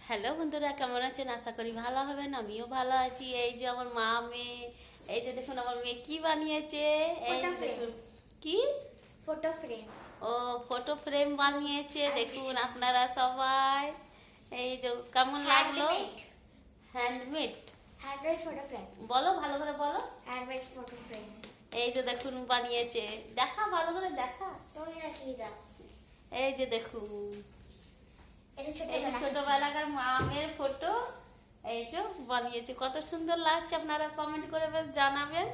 Hello বন্ধুরা, কেমন আছেন? আশা করি ভালো হবেন। আমিও ভালো আছি। এই যে আমার মা মেয়ে, এই যে দেখুন আমার মেয়ে কি বানিয়েছে। এই যে দেখুন কি ফটো ফ্রেম। ও ফটো ফ্রেম বানিয়েছে। দেখুন আপনারা সবাই, এই যে কেমন লাগলো? হ্যান্ডমেড। Handmade photo frame. বলো ভালো করে বলো। Handmade photo frame. এই যে দেখুন বানিয়েছে, দেখা ভালো করে দেখা। তুমি রাখিয়ে দাও। এই যে দেখুন, এটা এই যে ছোটবেলাকার মা মেয়ের ফটো এই যে বানিয়েছে। কত সুন্দর লাগছে, আপনারা কমেন্ট করে বেশ জানাবেন।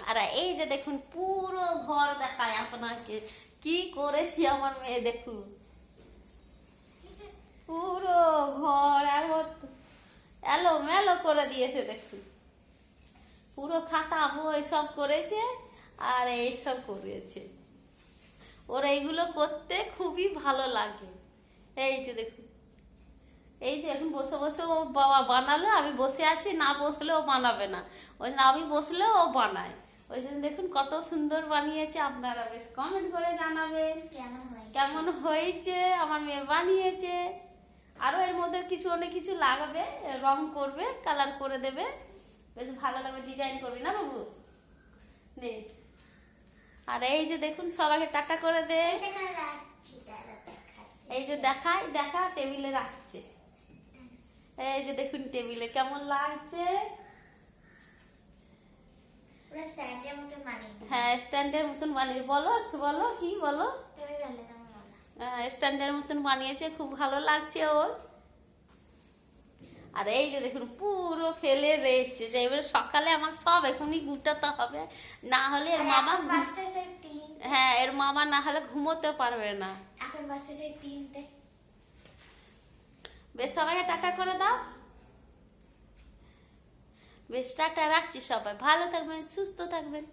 আর এই যে দেখুন পুরো ঘর দেখায় আপনাকে কি করেছি আমার মেয়ে। দেখুন পুরো ঘর এলো মেলো করে দিয়েছে। দেখুন পুরো খাতা বই সব করেছে আর এইসব করেছে। ওর এইগুলো করতে খুবই ভালো লাগে। এই যে দেখুন, এই যে এখন বসে বসে ও বাবা বানালো, আমি বসে আছি, না বসলে ও বানাবে না। ওই জন্য আমি বসলে ও বানায়। ওই জন্য দেখুন কত সুন্দর বানিয়েছে। আপনারা বেশ কমেন্ট করে জানাবেন কেমন হয়েছে। আমার মেয়ে বানিয়েছে। আরো এর মধ্যে কিছু অনেক কিছু লাগাবে, রং করবে, কালার করে দেবে, বেশ ভালো লাগবে, ডিজাইন করবে না বাবু? নে। আর এই যে দেখুন সবাইকে টাটা করে দে। এই যে দেখা টেবিলে রাখছে। এই যে দেখুন টেবিলে কেমন লাগছে। হ্যাঁ স্ট্যান্ডের মতন বানিয়ে বলো বলো কি বলো। স্ট্যান্ডের মতন বানিয়েছে, খুব ভালো লাগছে ওর। আর এই যে দেখুন পুরো ফেলে রয়েছে, যে এবারে সকালে আমাকে সব এখনই গুটাতে হবে, না হলে এর মামা, হ্যাঁ এর মামা না হলে ঘুমোতে পারবে না। এখন বাসে সেই 3টে। বেশ সবাইকে টাটা করে দাও। বেশ টাটা রাখছি, সবাই ভালো থাকবেন, সুস্থ থাকবেন।